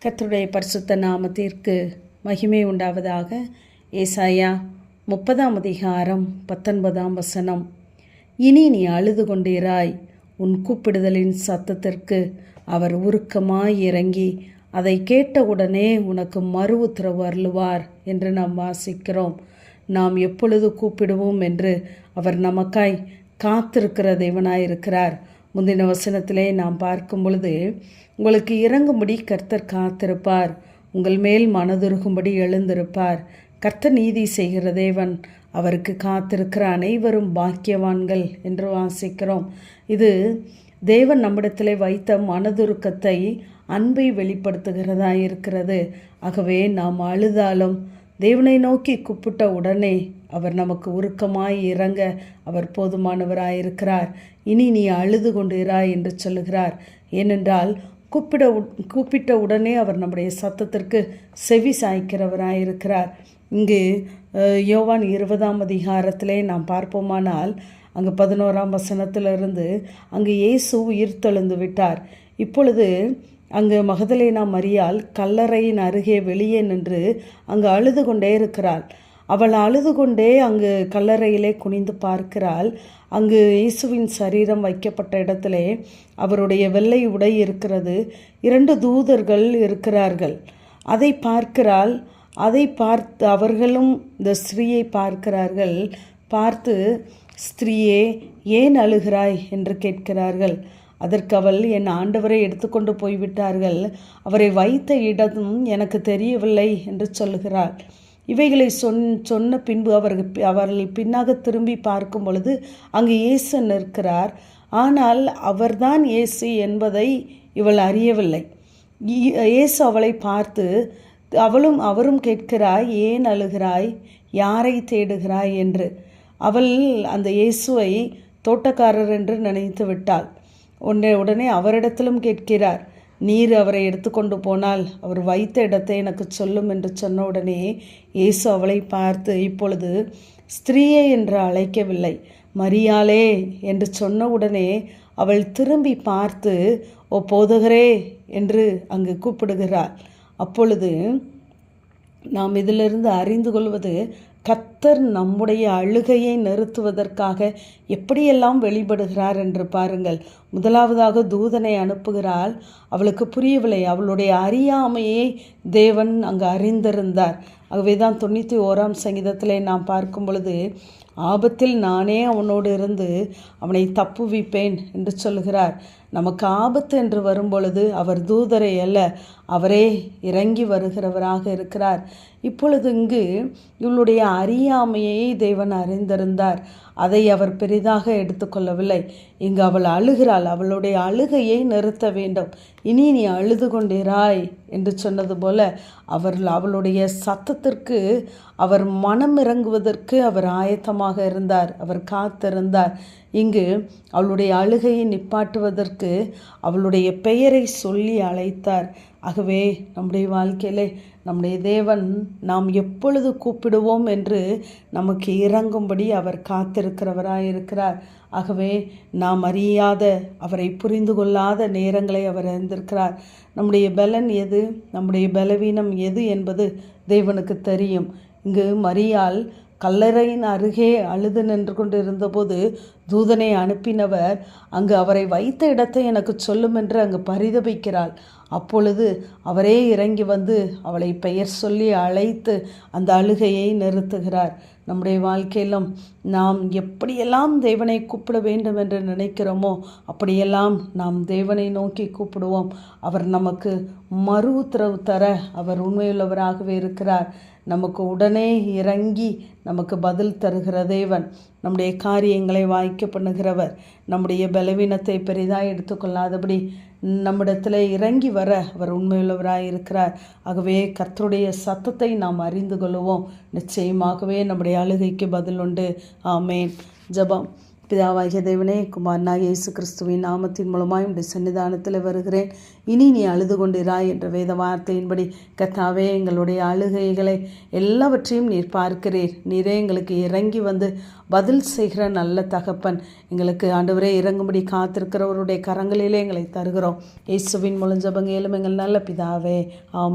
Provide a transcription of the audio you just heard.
கர்த்தருடைய பரிசுத்த நாமத்திற்கு மகிமை உண்டாவதாக. ஏசாயா 30:19. இனி நீ அழுது கொண்டிராய், உன் கூப்பிடுதலின் சத்தத்திற்கு அவர் உருக்கமாய் இறங்கி அதை கேட்டவுடனே உனக்கு மறு உத்தரவு அருளுவார் என்று நாம் வாசிக்கிறோம். நாம் எப்பொழுது கூப்பிடுவோம் என்று அவர் நமக்காய் காத்திருக்கிற தேவனாயிருக்கிறார். முந்தின வசனத்திலே நாம் பார்க்கும் பொழுது, உங்களுக்கு இறங்கும்படி கர்த்தர் காத்திருப்பார், உங்கள் மேல் மனதுருகும்படி எழுந்திருப்பார். கர்த்தர் நீதி செய்கிற தேவன், அவருக்கு காத்திருக்கிற அனைவரும் பாக்கியவான்கள் என்று வாசிக்கிறோம். இது தேவன் நம்மிடத்திலே வைத்த மனதுருக்கத்தை, அன்பை வெளிப்படுத்துகிறதா இருக்கிறது. ஆகவே நாம் அழுதாலும் தேவனை நோக்கி கூப்பிட்ட உடனே அவர் நமக்கு உருக்கமாய் இறங்க அவர் போதுமானவராயிருக்கிறார். இனி நீ அழுது கொண்டு இராய் என்று சொல்லுகிறார். ஏனென்றால் கூப்பிட்ட உடனே அவர் நம்முடைய சத்தத்திற்கு செவி சாய்க்கிறவராயிருக்கிறார். இங்கு யோவான் 20 நாம் பார்ப்போமானால், அங்கு 11 வசனத்திலிருந்து அங்கு இயேசு உயிர்த்தெழுந்து விட்டார். இப்பொழுது அங்கு மகதலேனா மரியாள் கல்லறையின் அருகே வெளியே நின்று அங்கு அழுது கொண்டே இருக்கிறாள். அவள் அழுது கொண்டே அங்கு கல்லறையிலே குனிந்து பார்க்கிறாள். அங்கு இயேசுவின் சரீரம் வைக்கப்பட்ட இடத்திலே அவருடைய வெள்ளை உடை இருக்கிறது. 2 தூதர்கள் இருக்கிறார்கள். அதை பார்க்கிறாள். அதை பார்த்து அவர்களும் இந்த ஸ்திரீயை பார்க்கிறார்கள். பார்த்து, ஸ்திரீயே, ஏன் அழுகிறாய் என்று கேட்கிறார்கள். அதற்கு அவள், என் ஆண்டவரை எடுத்துக்கொண்டு போய்விட்டார்கள், அவரை வைத்த இடமும் எனக்கு தெரியவில்லை என்று சொல்லுகிறாள். இவைகளை சொன்ன பின்பு அவர்கள் பின்னாக திரும்பி பார்க்கும் பொழுது அங்கு இயேசு நிற்கிறார். ஆனால் அவர்தான் இயேசு என்பதை இவள் அறியவில்லை. இயேசு அவளை பார்த்து அவரும் கேட்கிறாய், ஏன் அழுகிறாய், யாரை தேடுகிறாய் என்று. அவள் அந்த இயேசுவை தோட்டக்காரர் என்று நினைத்து விட்டாள். உடனே அவரிடத்திலும் கேட்கிறார், நீர் அவரை எடுத்துக்கொண்டு போனால் அவர் வைத்த இடத்தை எனக்கு சொல்லும் என்று சொன்ன உடனே இயேசு அவளை பார்த்து, இப்பொழுது ஸ்திரீயே என்று அழைக்கவில்லை, மரியாளே என்று சொன்ன உடனே அவள் திரும்பி பார்த்து, ஓ போதகரே என்று அங்கு கூப்பிடுகிறாள். அப்பொழுது நாம் இதிலிருந்து அறிந்து கொள்வது, கர்த்தர் நம்முடைய அழுகையை நிறுத்துவதற்காக எப்படியெல்லாம் வெளிப்படுகிறார் என்று பாருங்கள். முதலாவதாக தூதனை அனுப்புகிறாள். அவளுக்கு புரியவில்லை. அவளுடைய அறியாமையை தேவன் அங்கு அறிந்திருந்தார். ஆகவே தான் 91 சங்கீதத்திலே நாம் பார்க்கும் பொழுது, ஆபத்தில் நானே அவனோடு இருந்து அவனை தப்புவிப்பேன் என்று சொல்கிறார். நமக்கு ஆபத்து என்று வரும்பொழுது அவர் தூதரை அல்ல, அவரே இறங்கி வருகிறவராக இருக்கிறார். இப்பொழுது இங்கு இவளுடைய அறியாமையை தேவன் அறிந்திருந்தார். அதை அவர் பெரிதாக எடுத்துக்கொள்ளவில்லை. இங்கு அவள் அழுகிறாள். அவளுடைய அழுகையை நிறுத்த வேண்டும். இனி நீ அழுது கொண்டிராய் என்று சொன்னது போல அவளுடைய சத்தத்திற்கு அவர் மனம் இறங்குவதற்கு அவர் ஆயத்தமாக இருந்தார். அவர் காத்திருந்தார். இங்கு அவளுடைய அழுகையை நிப்பாட்டுவதற்கு அவளுடைய பெயரை சொல்லி அழைத்தார். ஆகவே நம்முடைய வாழ்க்கையிலே நம்முடைய தேவன் நாம் எப்பொழுது கூப்பிடுவோம் என்று நமக்கு இறங்கும்படி அவர் காத்திருக்கிறவராயிருக்கிறார். ஆகவே நாம் அறியாத, அவரை புரிந்து கொள்ளாத நேரங்களை அவர் அறிந்திருக்கிறார். நம்முடைய பலன் எது, நம்முடைய பலவீனம் எது என்பது தேவனுக்கு தெரியும். இங்கு மரியாள் கல்லறையின் அருகே அழுது நின்று கொண்டு இருந்தபோது தூதனை அனுப்பினவர் அங்கு அவரை வைத்த இடத்தை எனக்கு சொல்லும் என்று அங்கு பரிதபிக்கிறாள். அப்பொழுது அவரே இறங்கி வந்து அவளை பெயர் சொல்லி அழைத்து அந்த அழுகையை நிறுத்துகிறார். நம்முடைய வாழ்க்கையிலும் நாம் எப்படியெல்லாம் தேவனை கூப்பிட வேண்டும் என்று நினைக்கிறோமோ அப்படியெல்லாம் நாம் தேவனை நோக்கி கூப்பிடுவோம். அவர் நமக்கு மறு உத்தரவு தர அவர் உண்மையுள்ளவராகவே இருக்கிறார். நமக்கு உடனே இறங்கி நமக்கு பதில் தருகிற தேவன், நம்முடைய காரியங்களை வாய்க்க பண்ணுகிறவர், நம்முடைய பலவீனத்தை பெரிதாக எடுத்துக்கொள்ளாதபடி நம்மிடத்தில் இறங்கி வர அவர் உண்மையுள்ளவராக இருக்கிறார். ஆகவே கர்த்தருடைய சத்தத்தை நாம் அறிந்து கொள்வோம். நிச்சயமாகவே நம்முடைய அழுகைக்கு பதில் உண்டு. ஆமேன். ஜெபம். பிதாவாகிய தேவனே, குமாரனாகிய இயேசு கிறிஸ்துவின் நாமத்தின் மூலமாய் உடைய சன்னிதானத்தில் வருகிறேன். இனி நீ அழுது கொண்டிராய் என்ற வேத வார்த்தையின்படி கர்த்தாவே, எங்களுடைய அழுகைகளை எல்லாவற்றையும் நீர் பார்க்கிறீர். நீரே எங்களுக்கு இறங்கி வந்து பதில் செய்கிற நல்ல தகப்பன். எங்களுக்கு ஆண்டவரே இறங்கும்படி காத்திருக்கிறவருடைய கரங்களிலே எங்களை தருகிறோம். இயேசுவின் மூலம் ஜெபம் கேளும் எங்கள் நல்ல பிதாவே, ஆமென்.